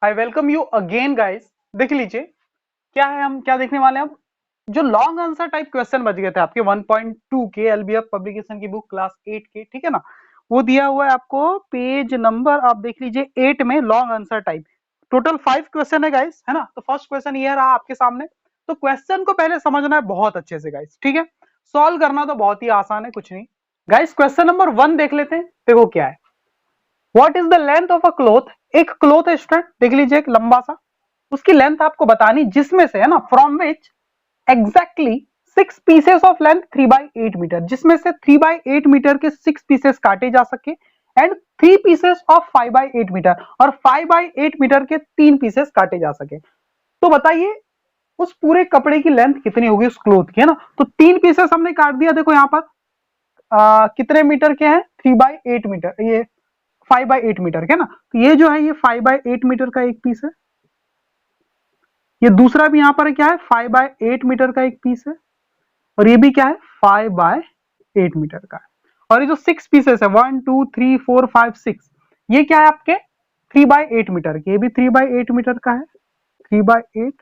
I welcome you again guys. देख लीजिए क्या है, हम क्या देखने वाले हैं अब। जो लॉन्ग आंसर टाइप क्वेश्चन बच गए थे आपके 1.2 के एलबीएफ पब्लिकेशन की बुक क्लास 8 के, ठीक है ना। वो दिया हुआ है आपको पेज नंबर, आप देख लीजिए 8 में long answer type. Total 5 question है गाइस, है ना। तो फर्स्ट क्वेश्चन ये रहा आपके सामने। तो क्वेश्चन को पहले समझना है बहुत अच्छे से गाइस, ठीक है। सॉल्व करना तो बहुत ही आसान है, कुछ नहीं। गाइस क्वेश्चन नंबर 1 देख लेते हैं। देखो क्या है, what is the length of a cloth. एक क्लोथ है स्टूडेंट, देख लीजिए एक लंबा सा, उसकी लेंथ आपको बतानी, जिसमें से, है ना, from which exactly 6 pieces of length 3/8 metre, जिसमें से 3/8 मीटर के 6 पीसेस काटे जा सके एंड 3 पीसेस ऑफ 5/8 मीटर, और 5/8 मीटर के 3 पीसेस काटे जा सके। तो बताइए उस पूरे कपड़े की लेंथ कितनी होगी उस क्लोथ की, है ना। तो 3 पीसेस हमने काट दिया, देखो यहाँ पर कितने मीटर के हैं, 3/8 मीटर, ये 5/8 मीटर के ना। तो ये जो है ये 5/8 मीटर का एक पीस है, ये दूसरा भी यहाँ पर क्या है 5/8 मीटर का एक पीस है, और ये भी क्या है 5/8 मीटर का है। और ये जो 6 पीसेस है 1 2 3 4 5 6, ये क्या है आपके 3/8 मीटर के, ये भी 3/8 मीटर का है, 3/8।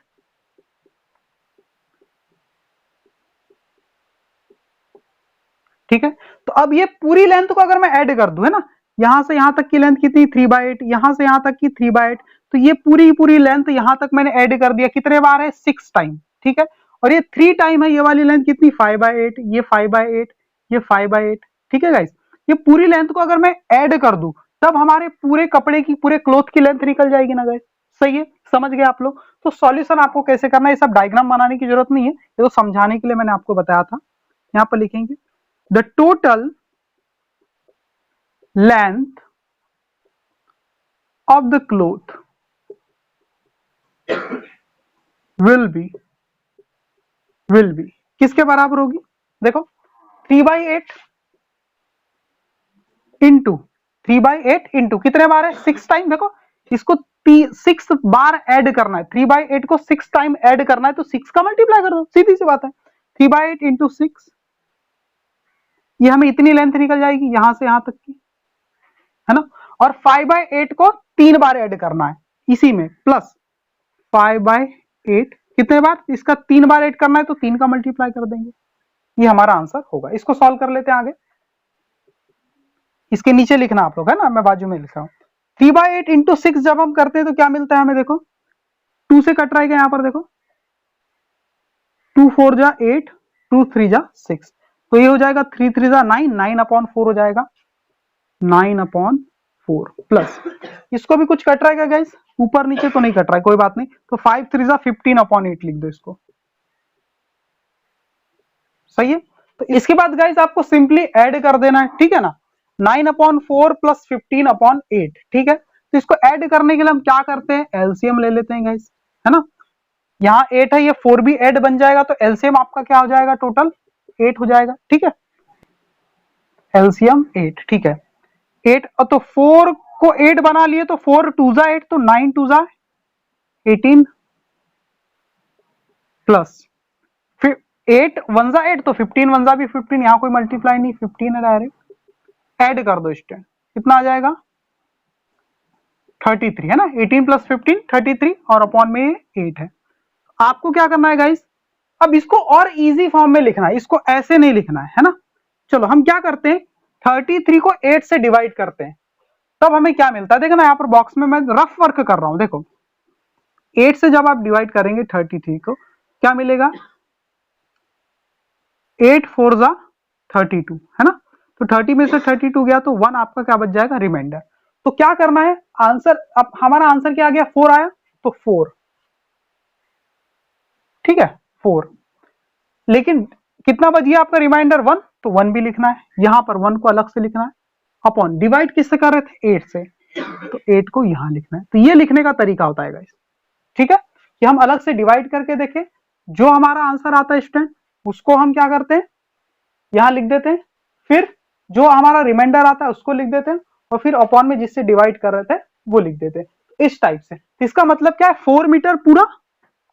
ठीक है। तो अब ये पूरी लेंथ को अगर मैं ऐड कर दूं, है ना, यहां से यहां तक की लेंथ कितनी 3/8, यहां से यहां तक की 3/8, तो ये पूरी लेंथ यहां तक मैंने ऐड कर दिया, कितने बार है 6 टाइम, ठीक है। और ये 3 टाइम है, ये वाली लेंथ कितनी 5/8, ये 5/8, ये 5/8, ठीक है गाइस। ये पूरी लेंथ को अगर मैं ऐड कर दूं, तब हमारे पूरे कपड़े की, पूरे क्लॉथ की लेंथ निकल जाएगी ना गाइस। सही है, समझ गए आप लोग। तो सॉल्यूशन आपको कैसे करना है, ये सब डायग्राम बनाने की जरूरत नहीं है, ये तो समझाने के लिए मैंने आपको बताया था। यहाँ पर लिखेंगे the total length of the cloth will be किसके बराबर होगी, देखो 3/8 इंटू 3/8 इंटू कितने बार है 6 टाइम, देखो इसको 6 बार ऐड करना है, 3/8 को 6 टाइम ऐड करना है, तो 6 का मल्टीप्लाई कर दो, सीधी सी बात है। 3/8 इंटू 6, ये हमें इतनी लेंथ निकल जाएगी यहां से यहां तक की, है ना। और 5/8 को 3 बार ऐड करना है इसी में, प्लस 5/8 कितने बार, इसका 3 बार ऐड करना है, तो 3 का मल्टीप्लाई कर देंगे, ये हमारा आंसर होगा। इसको सॉल्व कर लेते हैं आगे। इसके नीचे लिखना आप लोग, है ना, मैं बाजू में लिख रहा हूं। 3/8 इंटू 6 जब हम करते हैं तो क्या मिलता है हमें, देखो 2 से कट रहेगा, यहां पर देखो 2 4 जा 8, 2 3 जा 6, तो ये हो जाएगा 3 3 जा 9, 9/4 हो जाएगा, 9/4 प्लस इसको भी कुछ कट रहेगा गाइस, ऊपर नीचे तो नहीं कट रहा है, कोई बात नहीं, तो 5 3 जा 15/8 लिख दो इसको। सही है। तो इसके बाद गाइस आपको सिंपली ऐड कर देना है, ठीक है ना, 9/4 प्लस 15/8, ठीक है। तो इसको ऐड करने के लिए हम क्या करते हैं, एलसीएम ले लेते हैं गाइस, है ना। यहाँ 8 है, ये 4 भी ऐड बन जाएगा, तो एलसीएम आपका क्या हो जाएगा, टोटल 8 हो जाएगा, ठीक है। एलसीएम 8, ठीक है। 8 तो 4 को 8 बना लिए, तो 4 2 जा 8, तो 9 2 जा 18 प्लस 8 1 जा 8, तो 15 1 जा भी 15, यहाँ कोई मल्टीप्लाई नहीं, 15 है डायरेक्ट। ऐड कर दो स्टूडेंट, कितना आ जाएगा 33, है ना। 18 प्लस 15 33, और अपॉन में 8 है। आपको क्या करना है गाइस, अब इसको और इजी फॉर्म में लिखना है, इसको ऐसे नहीं लिखना है ना। चलो हम क्या करते हैं, 33 को 8 से डिवाइड करते हैं, तब हमें क्या मिलता है, देखो ना यहाँ पर बॉक्स में मैं रफ वर्क कर रहा हूं, देखो 8 से जब आप डिवाइड करेंगे 33 को, क्या मिलेगा, 8 4 जा 32, है ना। तो 30 में से 32 गया, तो 1 आपका क्या बच जाएगा, रिमाइंडर। तो क्या करना है आंसर, अब हमारा आंसर क्या आ गया, 4 आया, तो 4, ठीक है 4। लेकिन कितना बच गया आपका रिमाइंडर 1, तो 1 भी लिखना है, यहां पर 1 को अलग से लिखना है, अपॉन डिवाइड किससे कर रहे थे 8 से, तो 8 को यहां लिखना है। तो ये लिखने का तरीका होता है गाइस, ठीक है, कि हम अलग से डिवाइड करके देखें, जो हमारा आंसर आता है स्टूडेंट उसको हम क्या करते हैं, यहां लिख देते हैं, फिर जो हमारा रिमाइंडर आता है उसको लिख देते हैं, और फिर अपॉन में जिससे डिवाइड कर रहे थे वो लिख देते हैं, इस टाइप से। इसका मतलब क्या है, 4 मीटर पूरा,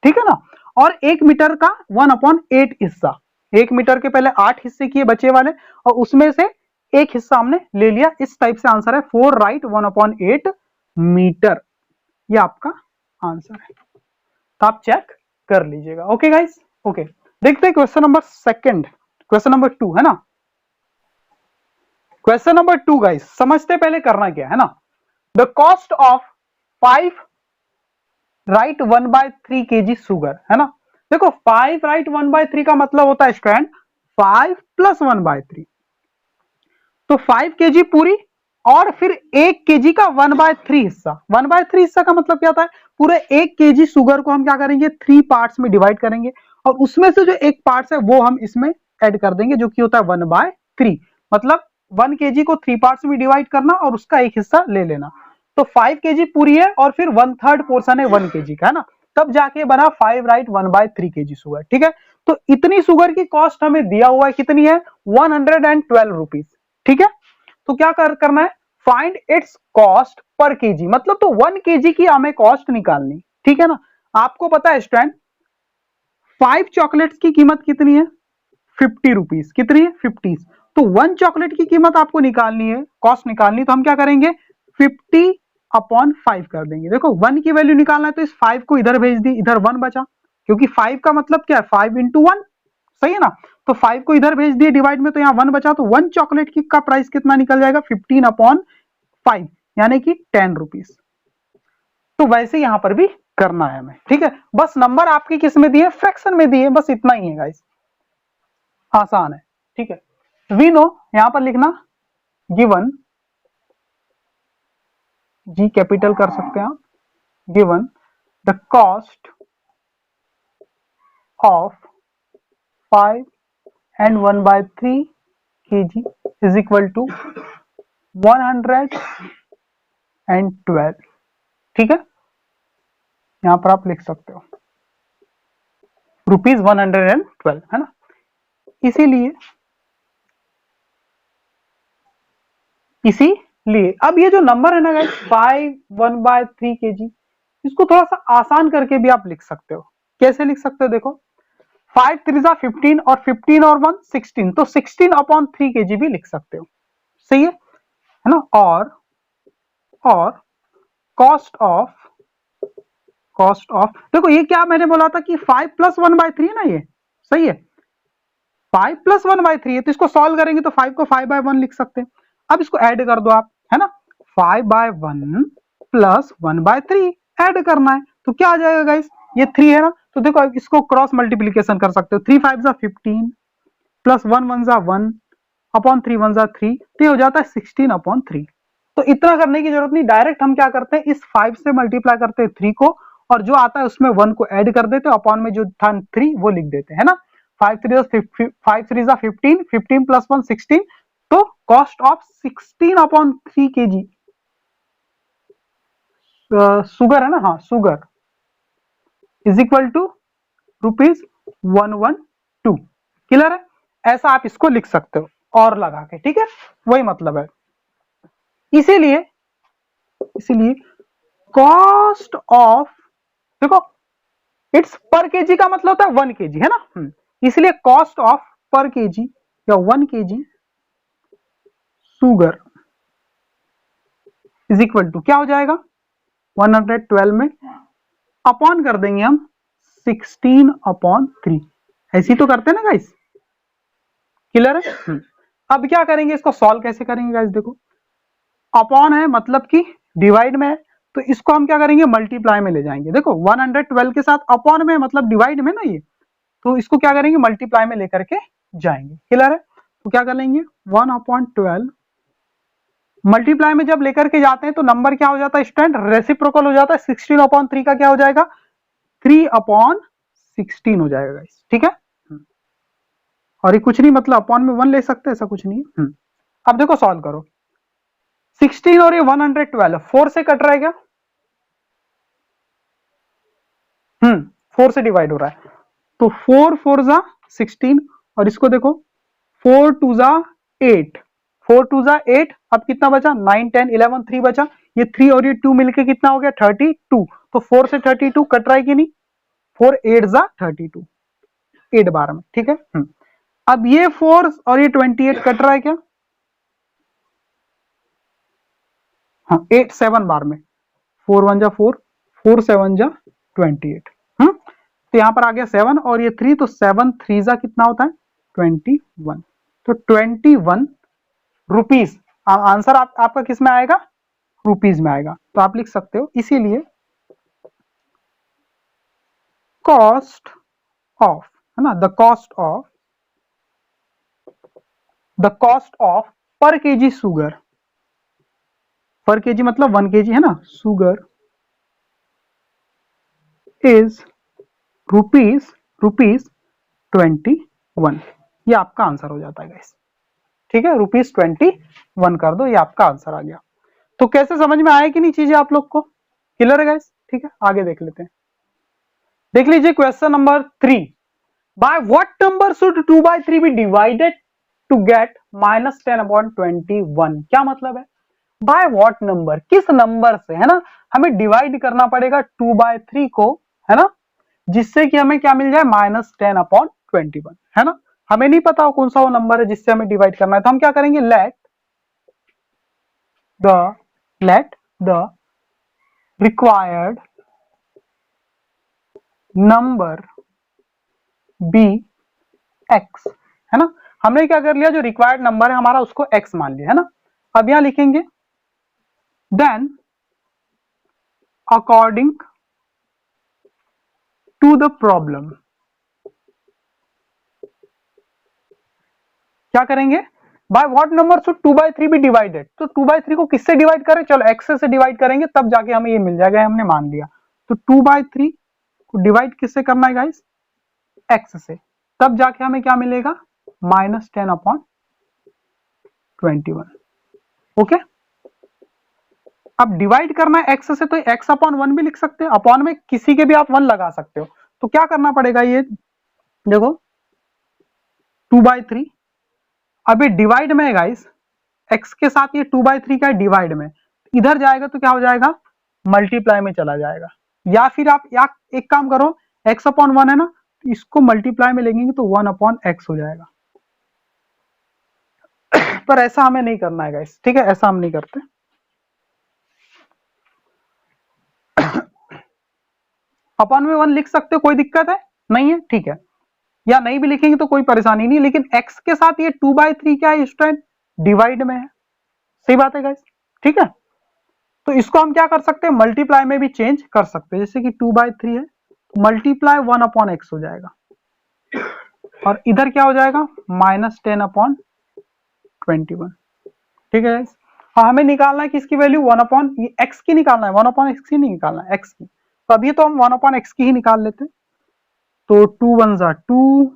ठीक है ना। और 1 मीटर का 1/8 हिस्सा, 1 मीटर के पहले 8 हिस्से किए बचे वाले, और उसमें से एक हिस्सा हमने ले लिया, इस टाइप से आंसर है 4 राइट 1/8 मीटर। ये आपका आंसर है, तो आप चेक कर लीजिएगा। ओके गाइस, ओके देखते हैं question number second, question number 2 है ना। क्वेश्चन नंबर 2 गाइस, समझते पहले करना क्या है ना। The cost of 5 right 1/3 kg sugar, है ना। देखो 5 राइट 1/3 का मतलब होता है स्टूडेंट 5 + 1/3, तो 5 kg पूरी और फिर 1 kg का 1/3 हिस्सा। 1/3 हिस्सा का मतलब क्या होता है, पूरे 1 kg शुगर को हम क्या करेंगे 3 पार्ट्स में डिवाइड करेंगे, और उसमें से जो एक पार्ट है वो हम इसमें ऐड कर देंगे, जो कि होता है 1/3। मतलब 1 kg को 3 पार्ट्स में डिवाइड करना और उसका एक हिस्सा ले लेना। तो 5 kg पूरी है और फिर 1/3 पोर्शन है 1 kg का, है ना, तब जाके बना 5 राइट 1/3 kg शुगर। ठीक है, तो इतनी शुगर की कॉस्ट हमें दिया हुआ है, कितनी है 112 रुपीज। ठीक है, तो क्या करना है, find its cost per KG, मतलब तो 1 kg की हमें कॉस्ट निकालनी। ठीक है ना, आपको पता है स्टूडेंट 5 चॉकलेट्स की कीमत कितनी है 50 रुपीज, कितनी है 50। तो 1 चॉकलेट की कीमत आपको निकालनी है, कॉस्ट निकालनी, तो हम क्या करेंगे 50/5 कर देंगे। देखो 1 की वैल्यू निकालना है तो इस 5 को इधर भेज दी, इधर 1 बचा, क्योंकि 5 का मतलब क्या है 5 × 1, सही है ना। तो 5 को इधर भेज दिए डिवाइड में, तो यहाँ 1 बचा, तो 1 चॉकलेट की का प्राइस कितना निकल जाएगा 15/5, यानी कि 10 रुपीज। तो वैसे यहां पर भी करना है हमें। ठीक है, बस नंबर आपकी किस में दिए, फ्रैक्शन में दिए, बस इतना ही है गाइस, आसान है। ठीक है, वी नो, यहां पर लिखना गिवन, जी कैपिटल कर सकते हैं आप, given the cost of 5 and 1/3 kg is equal to 112। ठीक है, यहां पर आप लिख सकते हो ₹112, है ना। इसीलिए अब ये जो नंबर है ना गाइस 5 1/3 kg, इसको थोड़ा सा आसान करके भी आप लिख सकते हो। कैसे लिख सकते हो, देखो 5 3 15 और 15 और 1 16, तो 16/3 kg भी लिख सकते हो, सही है ना। और कॉस्ट ऑफ देखो ये क्या मैंने बोला था कि 5 + 1/3 है ना, ये सही है, 5 + 1/3 है, तो इसको सॉल्व करेंगे तो 5 को 5/1 लिख सकते हैं। अब इसको ऐड कर दो आप, है ना, 5/1 + 1/3 ऐड करना है, तो क्या आ जाएगा गाइस, ये 3 है ना, तो देखो इसको क्रॉस मल्टीप्लीकेशन कर सकते हो, 3 5 15 + 1 1 1 अपॉन 3 1 3, तो ये हो जाता है 16/3। तो इतना करने की जरूरत नहीं, डायरेक्ट हम क्या करते हैं इस 5 से मल्टीप्लाई करते हैं 3 को, और जो आता है उसमें 1 को ऐड कर देते हैं, अपॉन में जो था 3 वो लिख देते हैं, है ना। 5 3 15, 15 + 1 16, तो कॉस्ट ऑफ 16/3 kg शुगर है ना, हाँ sugar is equal to ₹112। Clear है, ऐसा आप इसको लिख सकते हो और लगा के, ठीक है, वही मतलब है। इसीलिए कॉस्ट ऑफ, देखो इट्स पर केजी का मतलब होता है 1 kg, है ना। इसलिए कॉस्ट ऑफ पर केजी या 1 kg sugar is equal to क्या हो जाएगा 112 में अपॉन कर देंगे हम 16/3, ऐसी तो करते हैं ना गाइस, क्लियर है। अब क्या करेंगे, इसको सॉल्व कैसे करेंगे गाइस, देखो अपॉन है मतलब कि डिवाइड में है, तो इसको हम क्या करेंगे मल्टीप्लाई में ले जाएंगे। देखो 112 के साथ अपॉन में मतलब डिवाइड में ना ये, तो इसको क्या करेंगे मल्टीप्लाई में लेकर के जाएंगे, क्लियर है। तो क्या कर लेंगे 1/12 मल्टीप्लाई में जब लेकर के जाते हैं तो नंबर क्या हो जाता है स्टूडेंट, रेसिप्रोकल हो जाता है, 16/3 का क्या हो जाएगा 3/16 हो जाएगा गाइस, ठीक है। और ये कुछ नहीं मतलब अपॉन में 1 ले सकते हैं, ऐसा कुछ नहीं है। अब देखो सॉल्व करो, 16 और ये 112 4 से कट रहा है क्या, 4 से डिवाइड हो रहा है, तो 4 4 जा 16, और इसको देखो 4 2 जा 8, 4 2 जा 8, अब कितना बचा 9 10 11 3 बचा, ये 3 और ये 2 मिलके कितना हो गया 32, तो 4 से 32 कट रहा है कि नहीं, 4 8 जा 32, 8 बार में, ठीक है। अब ये 4 और ये 28 कट रहा है क्या, हाँ 8 7 बार में, 4 1 जा 4 4 7 जा 28। तो यहाँ पर आ गया 7 और ये 3, तो 7 3 जा कितना होता है 21। तो 21 रुपीज आंसर आपका किस में आएगा, रुपीज में आएगा। तो आप लिख सकते हो, इसीलिए कॉस्ट ऑफ, है ना, द कॉस्ट ऑफ पर केजी शुगर, पर केजी मतलब 1 केजी, है ना, शुगर इज रुपीज 21। ये आपका आंसर हो जाता है गाइस। ठीक है, रुपीज 21 कर दो, ये आपका आंसर आ गया। तो कैसे, समझ में आया कि नहीं चीजें आप लोग को, क्लियर है गाइस? ठीक है, आगे देख लेते हैं। देख लीजिए question number 3, by what number should 2/3 be divided to get -10/21। क्या मतलब है, बाय व्हाट नंबर, किस नंबर से, है ना, हमें डिवाइड करना पड़ेगा 2/3 को, है ना, जिससे कि हमें क्या मिल जाए -10/21, है ना। हमें नहीं पता कौन सा वो नंबर है जिससे हमें डिवाइड करना है, तो हम क्या करेंगे, let the required number be x, है ना। हमने क्या कर लिया, जो रिक्वायर्ड नंबर है हमारा उसको एक्स मान लिया, है ना। अब यहां लिखेंगे then according to the problem, क्या करेंगे, by what number should 2/3 be divided, तो 2/3 को किससे डिवाइड करें, चलो एक्स से डिवाइड करेंगे, तब जाके हमें ये मिल जाएगा, हमने मान लिया। तो 2/3 को डिवाइड किससे करना है गाइस, एक्स से, तब जाके हमें क्या मिलेगा -10/21। ओके, अब डिवाइड करना है एक्स से, तो x/1 भी लिख सकते हैं, अपॉन में किसी के भी आप 1 लगा सकते हो। तो क्या करना पड़ेगा, ये देखो 2/3, अब ये डिवाइड में है गाइस, x के साथ ये 2/3 का डिवाइड में, इधर जाएगा तो क्या हो जाएगा, मल्टीप्लाई में चला जाएगा। या फिर आप एक काम करो, x/1 है ना, इसको मल्टीप्लाई में लेंगे तो 1/x हो जाएगा। पर ऐसा हमें नहीं करना है गाइस, ठीक है, ऐसा हम नहीं करते। अपॉन में 1 लिख सकते हो, कोई दिक्कत है नहीं है, ठीक है, या नहीं भी लिखेंगे तो कोई परेशानी नहीं, लेकिन x के साथ ये 2/3 क्या है, स्टूडेंट, डिवाइड में है। सही बात है गाइस, ठीक है। तो इसको हम क्या कर सकते हैं, मल्टीप्लाई में भी चेंज कर सकते हैं, जैसे कि 2/3 है, मल्टीप्लाई 1/x हो जाएगा, और इधर क्या हो जाएगा -10/21। ठीक है गाइस, हाँ, हमें निकालना है किसकी वैल्यू, 1/x की निकालना है, 1/x की नहीं निकालना है, x की। तो अभी तो हम 1/x की ही निकाल लेते हैं। तो 2 1 जा 2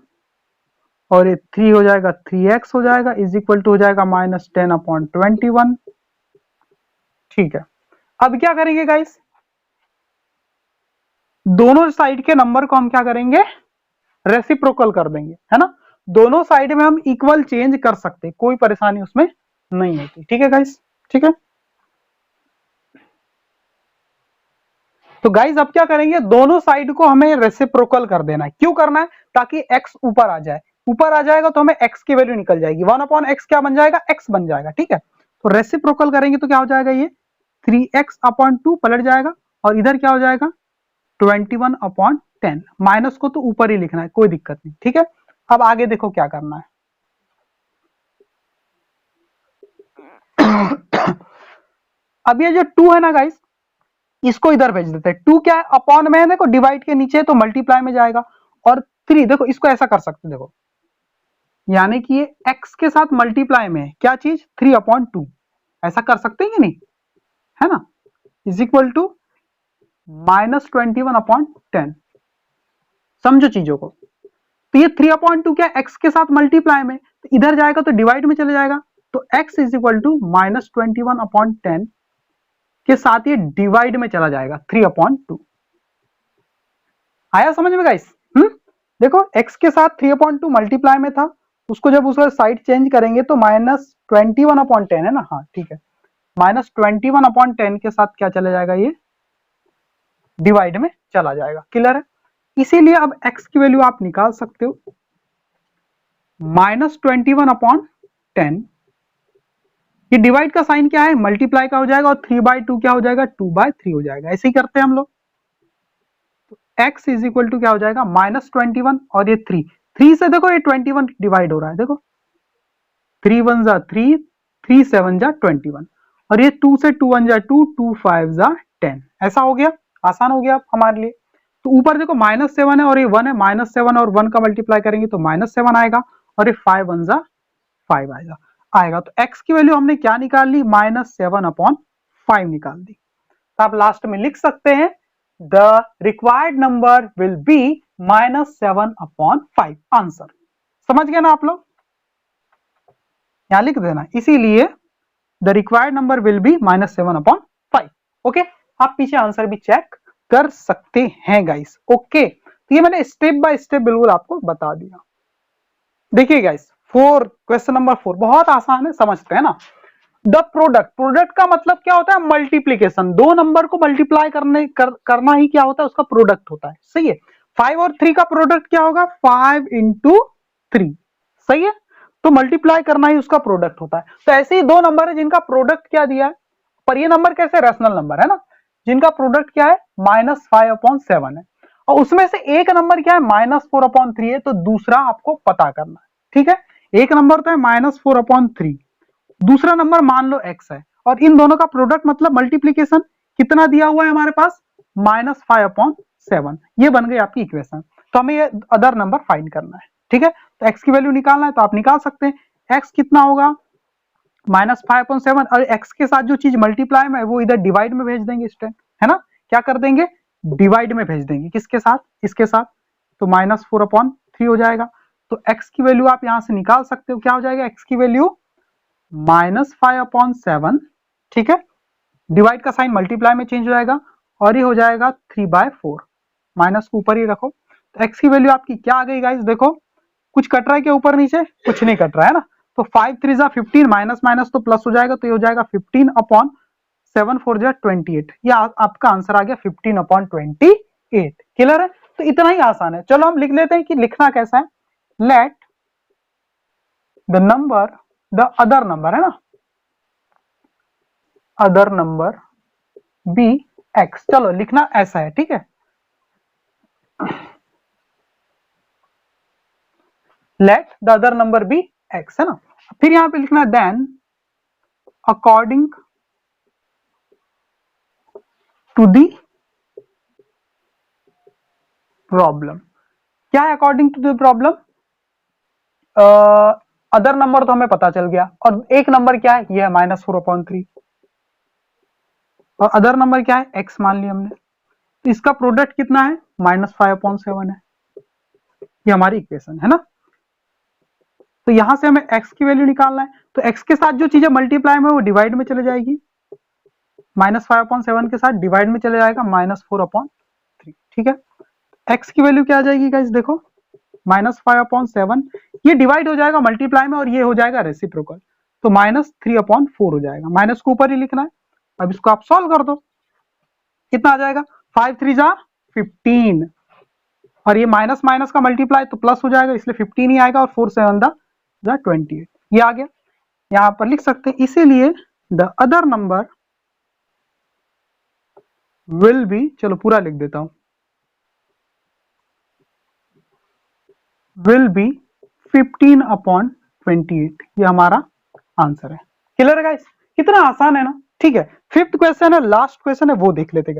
और ये 3 हो जाएगा 3x हो जाएगा, इज इक्वल टू हो जाएगा -10/21। ठीक है, अब क्या करेंगे गाइस, दोनों साइड के नंबर को हम क्या करेंगे, रेसिप्रोकल कर देंगे, है ना। दोनों साइड में हम इक्वल चेंज कर सकते हैं, कोई परेशानी उसमें नहीं होती। ठीक है गाइस, ठीक है। तो गाइस अब क्या करेंगे, दोनों साइड को हमें रेसिप्रोकल कर देना है। क्यों करना है, ताकि x ऊपर आ जाए, ऊपर आ जाएगा तो हमें x की वैल्यू निकल जाएगी, 1/x क्या बन जाएगा, x बन जाएगा। ठीक है, तो रेसिप्रोकल करेंगे तो क्या हो जाएगा, ये 3x/2 पलट जाएगा, और इधर क्या हो जाएगा 21/10। माइनस को तो ऊपर ही लिखना है, कोई दिक्कत नहीं। ठीक है, अब आगे देखो क्या करना है। अब ये जो 2 है ना गाइस, इसको इधर भेज देते हैं। 2 क्या है, अपॉन में है, देखो डिवाइड के नीचे तो मल्टीप्लाई में जाएगा, और 3 देखो इसको ऐसा कर सकते हैं, देखो यानी कि ये x के साथ मल्टीप्लाई में है, क्या चीज 3/2, ऐसा कर सकते हैं कि नहीं, है ना, इज इक्वल टू -21/10। समझो चीजों को, तो ये 3/2 क्या x के साथ मल्टीप्लाई में, तो इधर जाएगा तो डिवाइड में चले जाएगा, तो x इज इक्वल टू -21/10 के साथ ये डिवाइड में चला जाएगा 3/2। आया समझ में गाइस? देखो x के साथ 3/2 मल्टीप्लाई में था, उसको जब उसका साइड चेंज करेंगे तो -21/10 है ना, हाँ ठीक है, -21/10 के साथ क्या चला जाएगा, ये डिवाइड में चला जाएगा। क्लियर है? इसीलिए अब x की वैल्यू आप निकाल सकते हो, -21/10, ये डिवाइड का साइन क्या है, मल्टीप्लाई का हो जाएगा, और 3/2 क्या हो जाएगा, 2/3 हो जाएगा। ऐसे ही करते हैं हम लोग। x इज इक्वल टू क्या हो जाएगा -21 और ये 3 से देखो ये 21 डिवाइड हो रहा है, देखो 3 1 जा 3, 3 7 जा 21 और ये 2 से 2 1 जा 2, 2 5 जा 10। ऐसा हो गया, आसान हो गया हमारे लिए। तो ऊपर देखो -7 है और ये 1 है, -7 और 1 का मल्टीप्लाई करेंगे तो -7 आएगा और ये 5 1 जा 5 आएगा। तो x की वैल्यू हमने क्या निकाल ली, -7/5 निकाल दी। तो आप लास्ट में लिख सकते हैं the required number will be -7/5 answer. समझ गए ना आप लोग, यहां लिख देना, इसीलिए the required number will be -7/5। Okay, आप पीछे आंसर भी चेक कर सकते हैं गाइस। ओके, तो ये मैंने स्टेप बाय स्टेप बिल्कुल आपको बता दिया। देखिए गाइस, क्वेश्चन नंबर 4 बहुत आसान है, समझते हैं ना। द प्रोडक्ट का मतलब क्या होता है, मल्टीप्लीकेशन। दो नंबर को मल्टीप्लाई करना ही क्या होता है, उसका प्रोडक्ट होता है। सही है, 5 और 3 का प्रोडक्ट क्या होगा, 5 × 3। सही है, तो मल्टीप्लाई करना ही उसका प्रोडक्ट होता है। तो ऐसे ही दो नंबर है जिनका प्रोडक्ट क्या दिया है, पर ये नंबर कैसे रैशनल नंबर है ना, जिनका प्रोडक्ट क्या है -5/7 है, और उसमें से एक नंबर क्या है -4/3 है, तो दूसरा आपको पता करना है। ठीक है, एक नंबर तो है -4/3, दूसरा नंबर मान लो x है, और इन दोनों का प्रोडक्ट मतलब मल्टीप्लीकेशन कितना दिया हुआ है हमारे पास, -5/7। ये बन गई आपकी इक्वेशन। तो हमें ये अदर नंबर फाइंड करना है। ठीक है, तो x की वैल्यू निकालना है तो आप निकाल सकते हैं। x कितना होगा -5/7, और x के साथ जो चीज मल्टीप्लाई में है वो इधर डिवाइड में भेज देंगे स्टूडेंट, है ना। क्या कर देंगे, डिवाइड में भेज देंगे, किसके साथ, इसके साथ, तो -4/3 हो जाएगा। तो x की वैल्यू आप यहां से निकाल सकते हो, क्या हो जाएगा x की वैल्यू -5/7। ठीक है, डिवाइड का साइन मल्टीप्लाई में चेंज हो जाएगा और ये हो जाएगा 3/4, माइनस को ऊपर ही रखो। तो x की वैल्यू आपकी क्या आ गई गाइस, देखो कुछ कट रहा है क्या ऊपर नीचे, कुछ नहीं कट रहा है ना। तो 5 3 जा 15, माइनस माइनस तो प्लस हो जाएगा, तो ये हो जाएगा 15/7 4 जा 28। ये आपका आंसर आ गया 15/28। क्लियर है, तो इतना ही आसान है। चलो हम लिख लेते हैं कि लिखना कैसा है। लेट द अदर नंबर है ना, अदर नंबर बी x। चलो लिखना ऐसा है, ठीक है, let the other number be x, है ना। फिर यहां पे लिखना then according to the problem. क्या है according to the problem, other number तो हमें पता चल गया, और एक नंबर क्या है, ये है -4/3, और अदर नंबर क्या है x मान लिया हमने। तो इसका प्रोडक्ट कितना है, -5/7 है। ये हमारी इक्वेशन है ना। तो यहां से हमें x की वैल्यू निकालना है, तो x के साथ जो चीजें मल्टीप्लाई में वो डिवाइड में चले जाएगी, -5/7 के साथ डिवाइड में चले जाएगा -4/3। ठीक है, x की वैल्यू क्या आ जाएगी गाइस, देखो -5/7, ये डिवाइड हो जाएगा मल्टीप्लाई में और ये हो जाएगा रेसिप्रोकल, तो -3/4 हो जाएगा। माइनस को ऊपर ही लिखना है। अब इसको आप सॉल्व कर दो, कितना आ जाएगा, 5 3 जा 15, और ये माइनस माइनस का मल्टीप्लाई तो प्लस हो जाएगा, इसलिए 15 ही आएगा, और 4 7 जा 28, ये आ गया। यहां पर लिख सकते हैं, इसीलिए the other number will be, चलो पूरा लिख देता हूं, विल बी 15/28। ये हमारा आंसर है। क्लियर है गाइस, कितना आसान है ना। ठीक है, फिफ्थ क्वेश्चन है, लास्ट क्वेश्चन है, वो देख लेते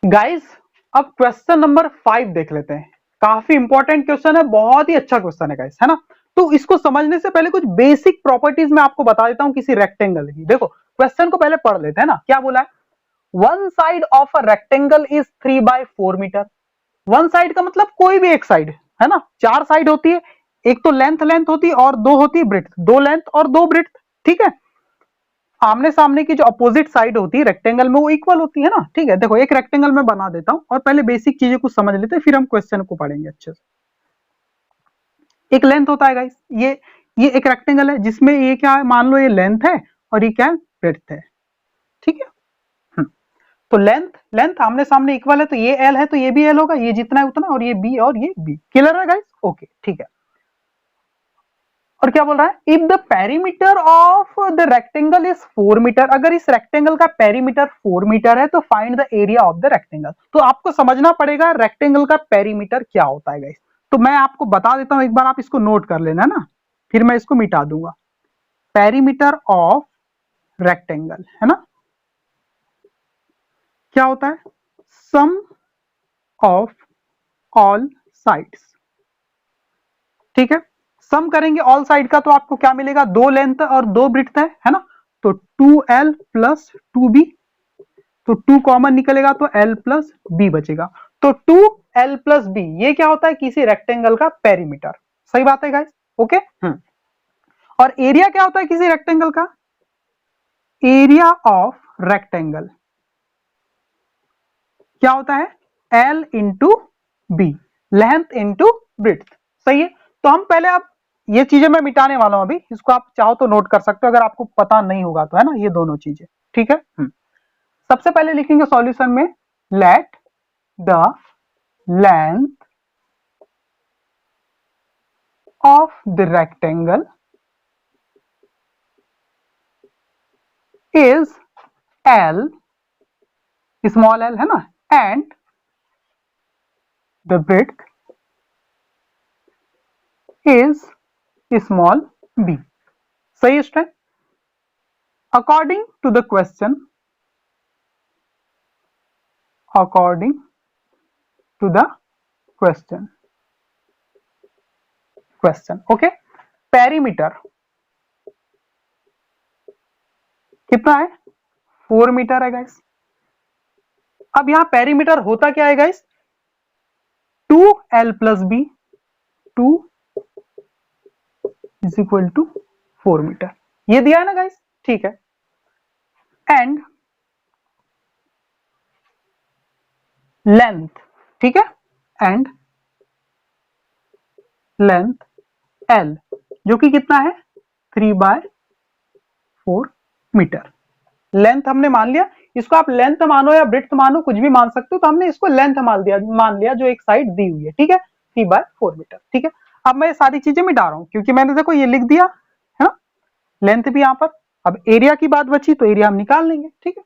गाइस। अब क्वेश्चन नंबर 5 देख लेते हैं। काफी इंपॉर्टेंट क्वेश्चन है, बहुत ही अच्छा क्वेश्चन है गाइस, है ना। तो इसको समझने से पहले कुछ बेसिक प्रॉपर्टीज मैं आपको बता देता हूं किसी रेक्टेंगल की। देखो क्वेश्चन को पहले पढ़ लेते हैं ना, क्या बोला है, one side of a rectangle is 3/4 metre. One side का मतलब कोई भी एक साइड, है ना। चार साइड होती है, एक तो लेंथ होती है और दो होती है ब्रेड्थ, दो लेंथ और दो ब्रेड्थ। ठीक है, आमने सामने की जो अपोजिट साइड होती है रेक्टेंगल में वो इक्वल होती है ना। ठीक है, देखो एक रेक्टेंगल में बना देता हूं और पहले बेसिक चीजें कुछ समझ लेते हैं, फिर हम क्वेश्चन को पढ़ेंगे अच्छे से। एक लेंथ होता है गाइस, ये एक रेक्टेंगल है जिसमें ये क्या है, मान लो ये लेंथ है और ये क्या है, ब्रेड्थ है। ठीक है, तो लेंथ आमने सामने इक्वल है, तो ये एल है तो ये भी एल होगा, ये जितना है उतना, और ये बी और ये बी। क्लियर है गाइस, ओके ठीक है। और क्या बोल रहा है, if the perimeter of the rectangle is 4 metre, अगर इस रेक्टेंगल का पेरीमीटर 4 मीटर है तो find the area of the rectangle. तो आपको समझना पड़ेगा रेक्टेंगल का पेरीमीटर क्या होता है गाइस। तो मैं आपको बता देता हूं, एक बार आप इसको नोट कर लेना ना, फिर मैं इसको मिटा दूंगा। पेरीमीटर ऑफ रेक्टेंगल है ना, क्या होता है, सम ऑफ ऑल साइड्स। ठीक है, सम करेंगे ऑल साइड का तो आपको क्या मिलेगा, 2 लेंथ और 2 ब्रेड्थ है ना, तो 2l प्लस 2b, तो 2 कॉमन निकलेगा तो l प्लस b बचेगा, तो 2l प्लस b, ये क्या होता है, किसी रेक्टेंगल का पेरीमीटर। सही बात है गाइस, ओके। और एरिया क्या होता है किसी रेक्टेंगल का, एरिया ऑफ रेक्टेंगल क्या होता है, l into b, length into breadth. सही है, तो हम पहले, अब ये चीजें मैं मिटाने वाला हूं अभी, इसको आप चाहो तो नोट कर सकते हो अगर आपको पता नहीं होगा तो, है ना, ये दोनों चीजें। ठीक है, सबसे पहले लिखेंगे सॉल्यूशन में, let the length of the rectangle is l, small l है ना, and the breadth is small b। सही है student, according to the question, according to the question, okay. Perimeter कितना है, 4 मीटर है गाइस। अब यहां पेरीमीटर होता क्या है guys, 2l plus b, 2 is equal to 4 metre, ये दिया है ना गाइस। ठीक है, एंड लेंथ, ठीक है, एंड लेंथ l, जो कि कितना है, 3/4 मीटर। लेंथ हमने मान लिया, इसको आप लेंथ मानो या ब्रेड्थ मानो, कुछ भी मान सकते हो, तो हमने इसको लेंथ मान लिया जो एक साइड दी हुई है। ठीक है, 3/4 मीटर। ठीक है, अब मैं ये सारी चीजें मिटा रहा हूं क्योंकि मैंने देखो ये लिख दिया है ना, लेंथ भी यहां पर। अब एरिया की बात बची तो एरिया हम निकाल लेंगे। ठीक है,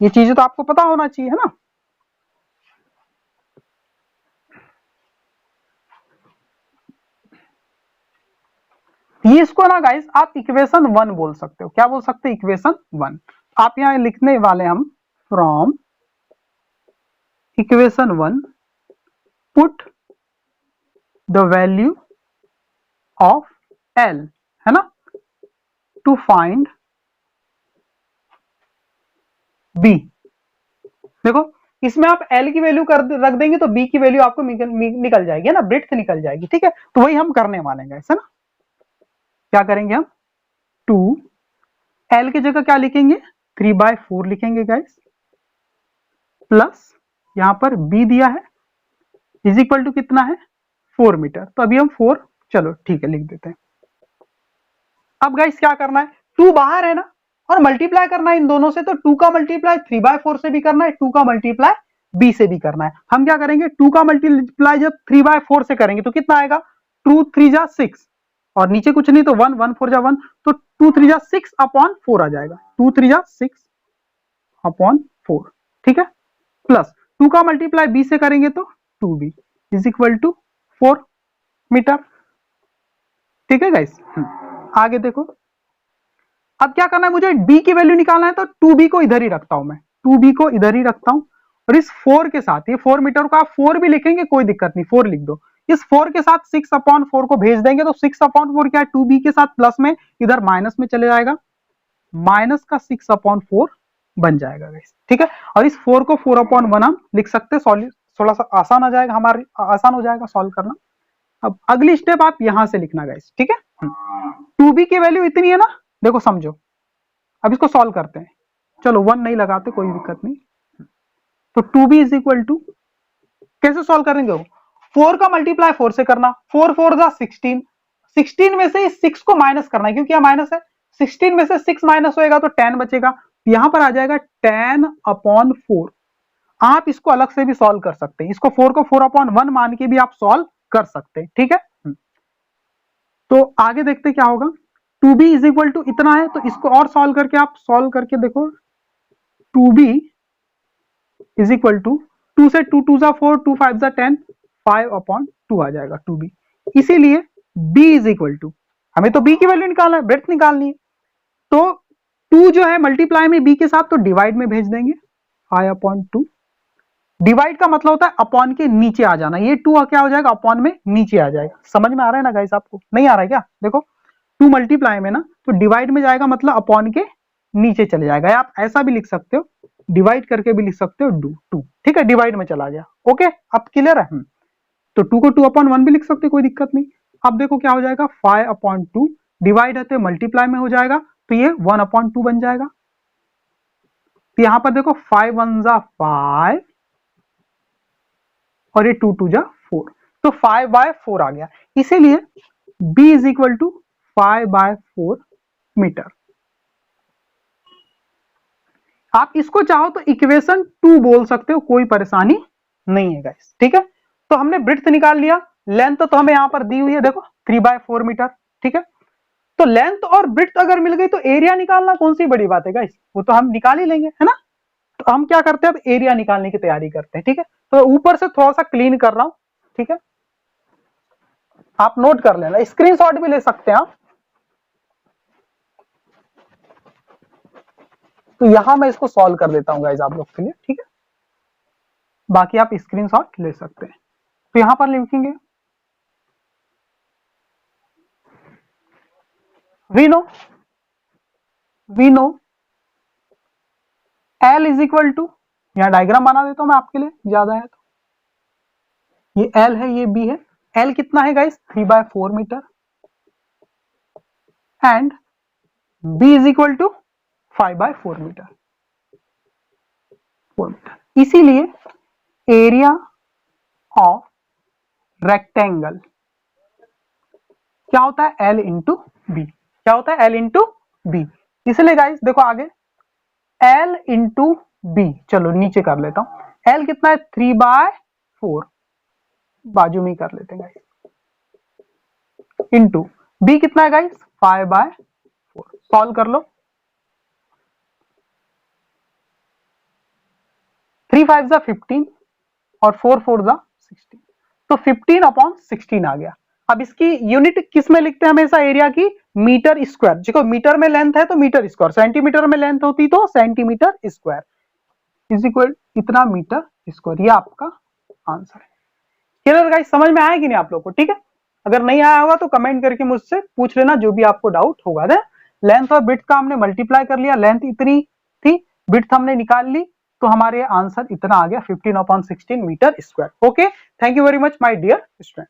ये चीजें तो आपको पता होना चाहिए, है ना। ये इसको ना गाइस आप इक्वेशन 1 बोल सकते हो। क्या बोल सकते हो, इक्वेशन 1। आप यहां लिखने वाले हम, from equation 1 put the value of l, है ना, टू फाइंड b। देखो इसमें आप l की वैल्यू रख देंगे तो b की वैल्यू आपको निकल जाएगी, है ना, ब्रेड्थ निकल जाएगी। ठीक है, तो वही हम करने वाले हैं, है ना। क्या करेंगे हम, 2 l की जगह क्या लिखेंगे, 3/4 लिखेंगे गाइस, प्लस यहां पर b दिया है, इज इक्वल टू कितना है, 4 मीटर। तो अभी हम 4, चलो ठीक है लिख देते हैं। अब गाइस क्या करना है, 2 बाहर है ना, और मल्टीप्लाई करना है इन दोनों से, तो 2 का मल्टीप्लाई 3/4 से भी करना है, 2 का मल्टीप्लाई b से भी करना है। हम क्या करेंगे, 2 का मल्टीप्लाई जब 3/4 से करेंगे तो कितना आएगा, 2 3 जा 6, और नीचे कुछ नहीं तो 1 1 4 जा 1, तो 2 3 जा 6 अपॉन 4 आ जाएगा, 2 3 जा 6 अपॉन 4। ठीक है, प्लस 2 का मल्टीप्लाई b से करेंगे तो 2b is equal to 4 metre. ठीक है गाइस, आगे देखो, अब क्या करना है, मुझे b की वैल्यू निकालना है, तो 2b को इधर ही रखता हूं मैं, 2b को इधर ही रखता हूं, और इस 4 के साथ, ये 4 मीटर का आप 4 भी लिखेंगे कोई दिक्कत नहीं, 4 लिख दो। इस 4 के साथ 6 अपॉन 4 को भेज देंगे, तो 6 अपॉन 4 क्या है, 2b के साथ प्लस में इधर माइनस में चले जाएगा, माइनस का 6 अपॉन 4 बन जाएगा गाइस। ठीक है, और इस 4 को 4 अपॉन 1 हम लिख सकते हैं, थोड़ा सा आसान आ जाएगा, हमारे आसान हो जाएगा सॉल्व करना। अब अगली स्टेप आप यहां से लिखना गाइस। ठीक है, 2b की वैल्यू इतनी है ना, देखो समझो, अब इसको सॉल्व करते हैं, चलो 1 नहीं लगाते, कोई दिक्कत नहीं। तो 2b इज इक्वल टू, कैसे सॉल्व करेंगे, 4 का मल्टीप्लाई 4 से करना, 4 4 जा 16, 16 में से 6 को माइनस करना है क्योंकि यह माइनस है, 16 में से 6 माइनस होएगा तो 10 बचेगा, यहां पर आ जाएगा 10 अपॉन 4। आप इसको अलग से भी सॉल्व कर सकते हैं, इसको 4 को 4 अपॉन 1 मान के भी आप सॉल्व कर सकते हैं, ठीक है। तो आगे देखते क्या होगा। 2b इज इक्वल टू इतना है, तो इसको और सॉल्व करके आप सॉल्व करके देखो। 2b इज इक्वल टू 2 से 2 2 जा 4, 2 5 जा 10, 5/2 आ जाएगा 2b। इसीलिए b इज इक्वल टू, हमें तो b की वैल्यू निकालना है, ब्रेड्थ निकालनी है, तो 2 जो है मल्टीप्लाई में b के साथ, तो डिवाइड में भेज देंगे 5/2। डिवाइड का मतलब होता है अपॉन के नीचे आ जाना, ये 2 क्या हो जाएगा, अपॉन में नीचे आ जाएगा। समझ में आ रहा है ना गाइस, आपको नहीं आ रहा है क्या? देखो 2 मल्टीप्लाई में ना, तो डिवाइड में जाएगा मतलब अपॉन के नीचे चले जाएगा। आप ऐसा भी लिख सकते हो, डिवाइड करके भी लिख सकते हो 2, ठीक है, डिवाइड में चला गया। ओके, अब क्लियर है। तो 2 को 2/1 भी लिख सकते हो, कोई दिक्कत नहीं। अब देखो क्या हो जाएगा, 5/2 डिवाइड है तो मल्टीप्लाई में हो जाएगा, तो ये 1/2 बन जाएगा। तो यहां पर देखो 5 1 जा 5 और ये 2 2 जा 4, तो 5/4 आ गया। इसीलिए b is equal to 5/4 metre. आप इसको चाहो तो इक्वेशन 2 बोल सकते हो, कोई परेशानी नहीं है गाइस, ठीक है। तो हमने ब्रेड्थ निकाल लिया, लेंथ तो हमें यहां पर दी हुई है, देखो 3/4 मीटर, ठीक है। तो लेंथ और ब्रेड्थ अगर मिल गई तो एरिया निकालना कौन सी बड़ी बात है गाइस, वो तो हम निकाल ही लेंगे, है ना। तो हम क्या करते हैं, अब एरिया निकालने की तैयारी करते हैं, ठीक है। तो ऊपर से थोड़ा सा क्लीन कर रहा हूं, ठीक है, आप नोट कर लेना, स्क्रीनशॉट भी ले सकते हैं आप। तो यहां मैं इसको सॉल्व कर देता हूं गाइस आप लोग के लिए, ठीक है, बाकी आप स्क्रीनशॉट ले सकते हैं। तो यहां पर लिखेंगे we know L is equal to, यहां डायग्राम बना देता हूं मैं आपके लिए, ज्यादा है तो, ये L है, ये B है। L कितना है guys, 3/4 metre, and B is equal to 5/4 metre, 4 metre. इसीलिए एरिया ऑफ रेक्टेंगल क्या होता है, L इंटू बी। क्या होता है, L इंटू बी। इसलिए गाइस देखो आगे, L इंटू बी, चलो नीचे कर लेता हूं। L कितना है, 3/4, बाजू में कर लेते हैं गाइस, इंटू बी कितना है गाइस, 5/4। सॉल्व कर लो, 3 5 जा 15 और 4 4 जा 16, तो 15/16 आ गया। अब इसकी यूनिट किस में लिखते हैं हमेशा, एरिया की मीटर स्क्वायर। देखो मीटर में लेंथ है तो मीटर स्क्वायर, सेंटीमीटर में लेंथ होती तो सेंटीमीटर स्क्वायर इज इक्वल इतना मीटर स्क्वायर। ये आपका आंसर है। क्लियर गाइस, समझ में आया कि नहीं आप लोग को, ठीक है। अगर नहीं आया होगा तो कमेंट करके मुझसे पूछ लेना, जो भी आपको डाउट होगा। लेंथ और ब्रेड्थ का हमने मल्टीप्लाई कर लिया, लेंथ इतनी थी, ब्रेड्थ हमने निकाल ली, तो हमारे आंसर इतना आ गया 15/16 metre square. Okay, thank you very much my dear student.